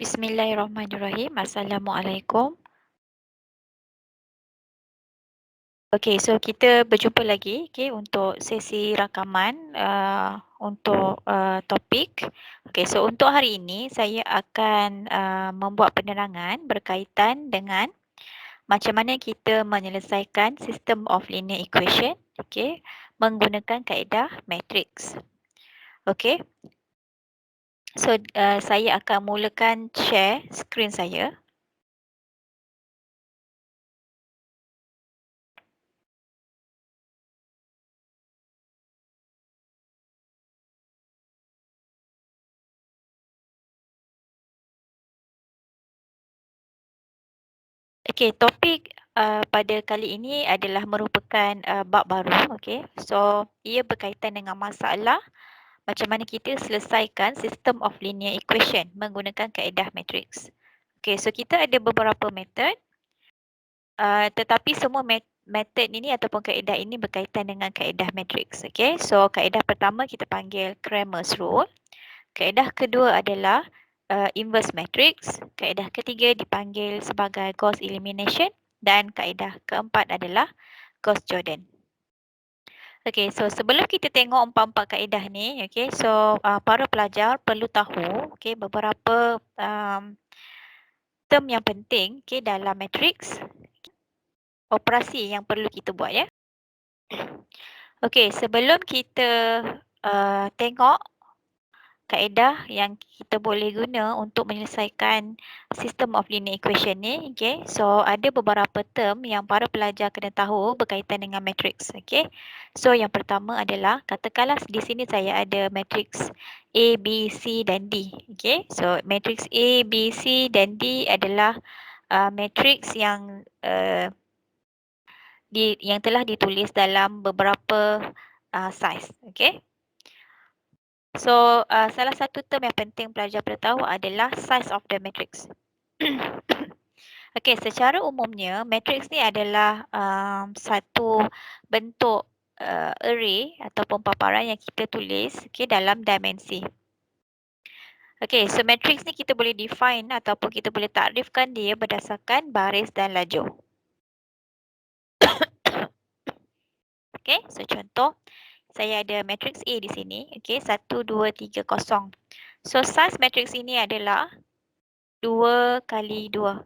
Bismillahirrahmanirrahim. Assalamualaikum. Okey, so kita berjumpa lagi untuk sesi rakaman untuk topik. Okey, so untuk hari ini saya akan membuat penerangan berkaitan dengan macam mana kita menyelesaikan system of linear equation menggunakan kaedah matrix. Okey. So saya akan mulakan share skrin saya. Okey, topik pada kali ini adalah merupakan bab baru, okey. So, ia berkaitan dengan masalah macam mana kita selesaikan system of linear equation menggunakan kaedah matrix. Okey, so kita ada beberapa metod, tetapi semua metod ini ataupun kaedah ini berkaitan dengan kaedah matrix, okey. So, kaedah pertama kita panggil Cramer's rule. Kaedah kedua adalah inverse matrix. Kaedah ketiga dipanggil sebagai Gauss elimination dan kaedah keempat adalah Gauss-Jordan. Okey, so sebelum kita tengok empat-empat kaedah ni, okey, so para pelajar perlu tahu beberapa term yang penting dalam matrix, operasi yang perlu kita buat ya. Okey, sebelum kita tengok kaedah yang kita boleh guna untuk menyelesaikan system of linear equation ni, okey. So ada beberapa term yang para pelajar kena tahu berkaitan dengan matrix, okey. So yang pertama adalah katakanlah di sini saya ada matrix A, B, C dan D, okey. So matrix A, B, C dan D adalah matrix yang yang telah ditulis dalam beberapa size, okey. So, salah satu term yang penting pelajar perlu tahu adalah size of the matrix. Okey, secara umumnya matrix ni adalah satu bentuk array ataupun paparan yang kita tulis dalam dimensi. Okey, so matrix ni kita boleh define ataupun kita boleh takrifkan dia berdasarkan baris dan lajur. Okey, so contoh saya ada matrix A di sini, okey, 1 2 3 0. So size matrix ini adalah 2 kali 2.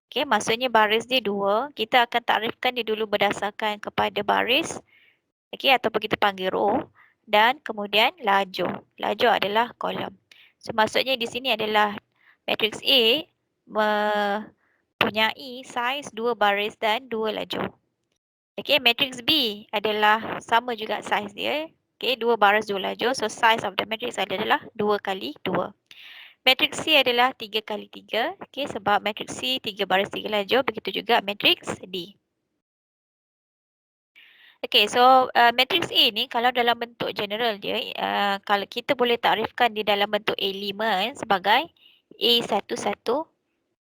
Okey, maksudnya baris dia 2, kita akan takrifkan dia dulu berdasarkan kepada baris, okey, ataupun kita panggil row dan kemudian lajur. Lajur adalah kolom. So maksudnya di sini adalah matrix A mempunyai saiz 2 baris dan 2 lajur. Okey, matrix B adalah sama juga saiz dia. Okey, 2 baris 2 lajur. So size of the matrix adalah 2 kali 2. Matrix C adalah 3 kali 3. Okey, sebab matrix C 3 baris 3 lajur, begitu juga matrix D. Okey, so matrix A ni kalau dalam bentuk general dia, kalau kita boleh takrifkan dia dalam bentuk elemen sebagai A11,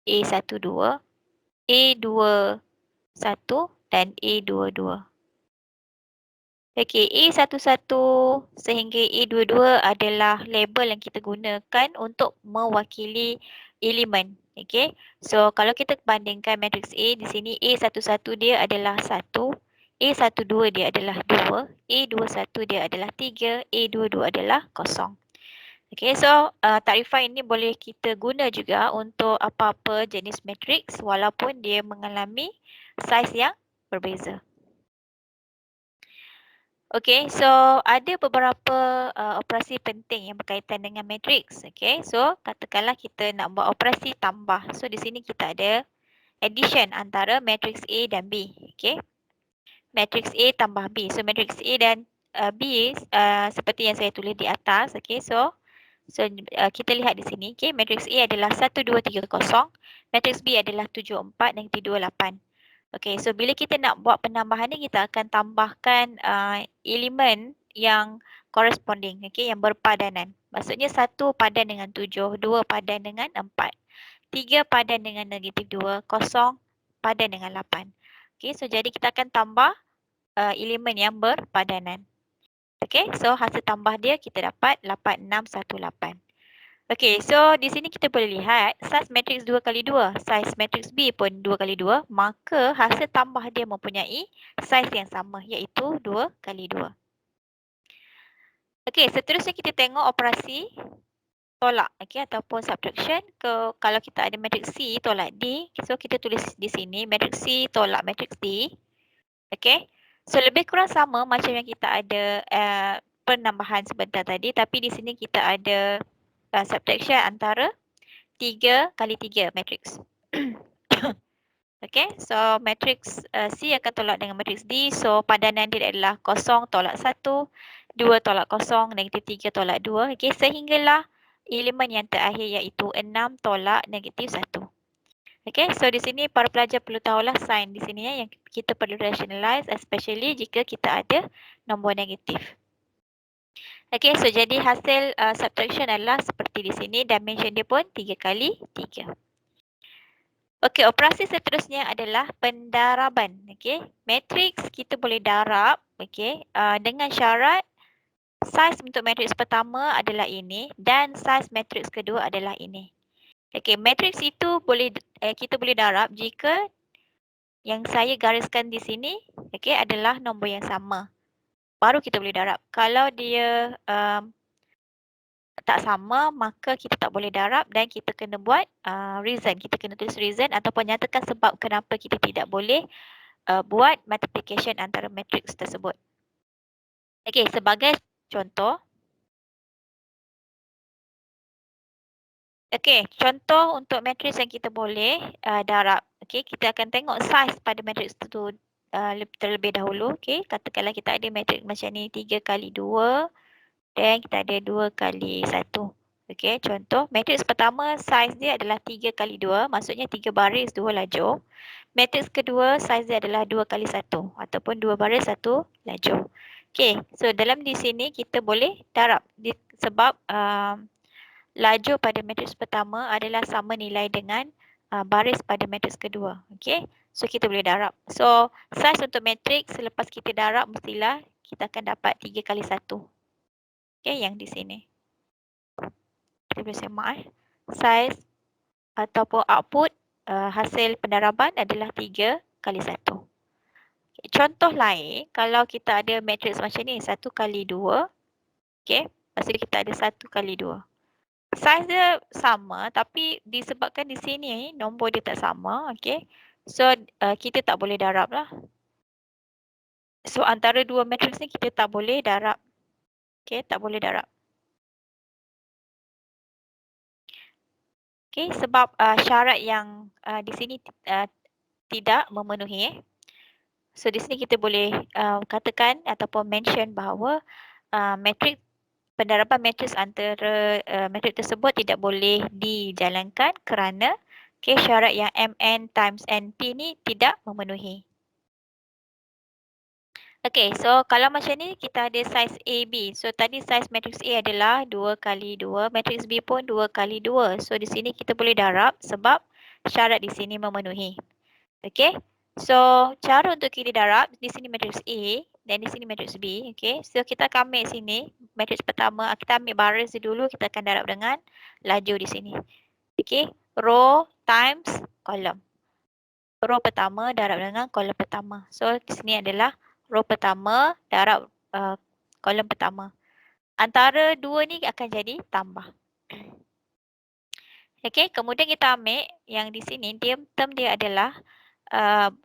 A12, A21 dan A22. Okey, A11 sehingga A22 adalah label yang kita gunakan untuk mewakili elemen. Okey. So kalau kita bandingkan matrix A di sini, A11 dia adalah 1, A12 dia adalah 2, A21 dia adalah 3, A22 adalah 0. Okey, so takrifan ini boleh kita guna juga untuk apa-apa jenis matrix walaupun dia mengalami saiz yang berbeza. Okey, so ada beberapa operasi penting yang berkaitan dengan matrix. Okey, so katakanlah kita nak buat operasi tambah. So di sini kita ada addition antara matrix A dan B. Okey, matrix A tambah B. So matrix A dan B seperti yang saya tulis di atas. Okey, so kita lihat di sini. Okey, matrix A adalah 1 2 3 0, matrix B adalah 7 4 dan 2 8. Okey, so bila kita nak buat penambahan ni, kita akan tambahkan elemen yang corresponding, okey, yang berpadanan. Maksudnya 1 padan dengan 7, 2 padan dengan 4, 3 padan dengan -2, 0 padan dengan 8. Okey, so jadi kita akan tambah elemen yang berpadanan. Okey, so hasil tambah dia kita dapat 8618. Okey, so di sini kita boleh lihat saiz matriks 2 kali 2, saiz matriks B pun 2 kali 2, maka hasil tambah dia mempunyai saiz yang sama iaitu 2 kali 2. Okey, seterusnya kita tengok operasi tolak, okey, ataupun subtraction kalau kita ada matriks C tolak D, so kita tulis di sini matriks C tolak matriks D. Okey. So lebih kurang sama macam yang kita ada penambahan sebentar tadi, tapi di sini kita ada subtraction antara 3 kali 3 matriks. Okey, so matriks C akan tolak dengan matriks D. So padanan dia adalah 0 tolak 1, 2 tolak 0, negatif 3 tolak 2. Okey, sehinggalah elemen yang terakhir iaitu 6 tolak negatif 1. Okey, so di sini para pelajar perlu tahulah sign di sini yang kita perlu rationalize, especially jika kita ada nombor negatif. Okey, so jadi hasil subtraction adalah seperti di sini, dimension dia pun 3 kali 3. Okey, operasi seterusnya adalah pendaraban. Okey, matriks kita boleh darab, okey, dengan syarat saiz untuk matriks pertama adalah ini dan saiz matriks kedua adalah ini. Okey, matriks itu kita boleh darab jika yang saya gariskan di sini, okey, adalah nombor yang sama. Baru kita boleh darab. Kalau dia tak sama, maka kita tak boleh darab dan kita kena buat reason. Kita kena tulis reason ataupun nyatakan sebab kenapa kita tidak boleh buat multiplication antara matriks tersebut. Okey, sebagai contoh. Okey, contoh untuk matriks yang kita boleh darab. Okey, kita akan tengok saiz pada matriks itu terlebih dahulu. Okey, katakanlah kita ada matriks macam ni 3 kali 2 dan kita ada 2 kali 1. Okey, contoh matriks pertama saiz dia adalah 3 kali 2, maksudnya 3 baris 2 lajur. Matriks kedua saiz dia adalah 2 kali 1 ataupun 2 baris 1 lajur. Okey, so dalam di sini kita boleh darab sebab lajur pada matriks pertama adalah sama nilai dengan baris pada matriks kedua. Okey, so kita boleh darab. So saiz untuk matriks selepas kita darab mestilah kita akan dapat 3 kali 1. Okey, yang di sini. Kita boleh semak saiz ataupun output hasil pendaraban adalah 3 kali 1. Contoh lain, kalau kita ada matriks macam ni 1 kali 2, okey, lepas tu kita ada 1 kali 2. Saiz dia sama tapi disebabkan di sini nombor dia tak sama, okey. So kita tak boleh darab lah. So antara dua matriks ni kita tak boleh darab. Okey, tak boleh darab. Okey, sebab syarat yang di sini tidak memenuhi. So di sini kita boleh katakan ataupun mention bahawa matriks pendaraban matriks antara matriks tersebut tidak boleh dijalankan kerana syarat yang Mn times Np ni tidak memenuhi. Okey, so kalau macam ni kita ada saiz AB. So tadi saiz matriks A adalah 2 kali 2, matriks B pun 2 kali 2. So di sini kita boleh darab sebab syarat di sini memenuhi. Okey. So cara untuk kita darab, di sini matriks A dan di sini matriks B. Okey. So kita akan ambil sini matriks pertama, kita ambil baris dulu, kita akan darab dengan lajur di sini. Okey. Row times column. Row pertama darab dengan kolom pertama. So di sini adalah row pertama darab kolom pertama. Antara dua ni akan jadi tambah. Okey, kemudian kita ambil yang di sini, term dia adalah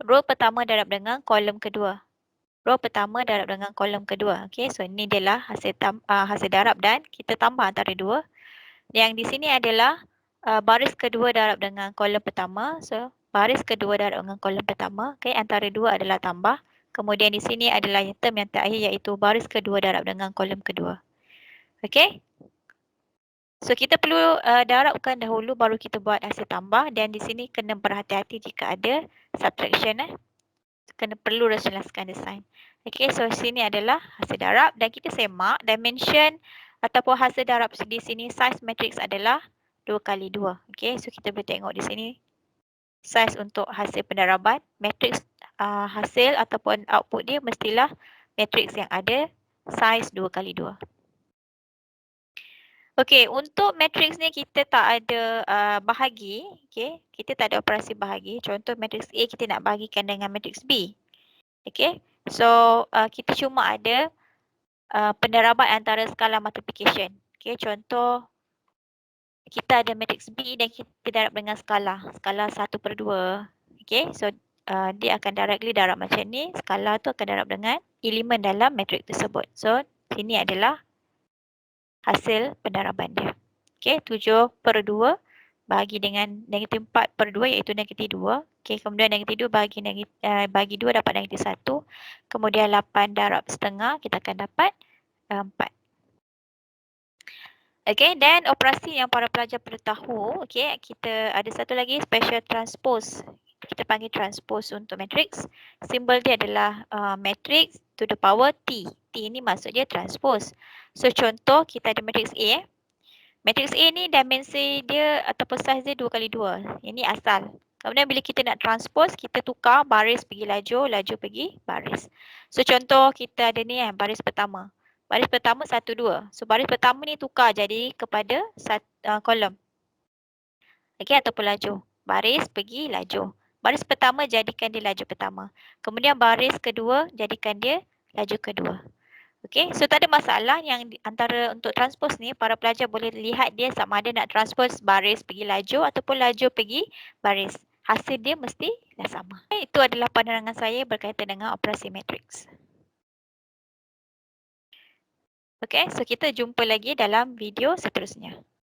row pertama darab dengan kolom kedua. Row pertama darab dengan kolom kedua. Okey, so ini adalah hasil darab dan kita tambah antara dua. Yang di sini adalah baris kedua darab dengan kolom pertama. So baris kedua darab dengan kolom pertama. Okey, antara dua adalah tambah. Kemudian di sini adalah term yang terakhir iaitu baris kedua darab dengan kolom kedua. Okey. So kita perlu darabkan dahulu baru kita buat hasil tambah dan di sini kena berhati-hati jika ada subtraction. Kena perlu rationalizekan the sign. Okey, so sini adalah hasil darab dan kita semak dimension ataupun hasil darab di sini saiz matriks adalah 2 kali 2. Okey, so kita boleh tengok di sini saiz untuk hasil pendaraban, matriks hasil ataupun output dia mestilah matriks yang ada saiz 2 kali 2. Okey, untuk matriks ni kita tak ada bahagi, okey. Kita tak ada operasi bahagi. Contoh matriks A kita nak bahagikan dengan matriks B. Okey. So, kita cuma ada pendaraban antara skala multiplication. Okey, contoh kita ada matriks B dan kita darab dengan skala 1/2. Okey, so dia akan directly darab macam ni. Skala tu akan darab dengan elemen dalam matriks tersebut. So, sini adalah hasil pendaraban dia. Okey, 7/2 bahagi dengan -4/2 iaitu -2. Okey, kemudian -2 bagi 2 dapat -1. Kemudian 8 darab setengah kita akan dapat 4. Okey, dan operasi yang para pelajar perlu tahu, okey, kita ada satu lagi special transpose. Kita panggil transpose untuk matriks. Simbol dia adalah matrix to the power T. T ni maksud dia transpose. So contoh kita ada matriks A. Matriks A ni dimensi dia ataupun saiz dia 2x2. Ini asal. Kemudian bila kita nak transpose, kita tukar baris pergi lajur, lajur pergi baris. So contoh kita ada ni baris pertama. Baris pertama 1, 2. So baris pertama ni tukar jadi kepada kolom. Okey, ataupun lajur. Baris pergi lajur. Baris pertama jadikan dia lajur pertama. Kemudian baris kedua jadikan dia lajur kedua. Okey, so tak ada masalah yang antara untuk transpose ni para pelajar boleh lihat dia sama ada nak transpose baris pergi lajur ataupun lajur pergi baris. Hasil dia mestilah sama. Itu adalah penerangan saya berkaitan dengan operasi matriks. Okey, so kita jumpa lagi dalam video seterusnya.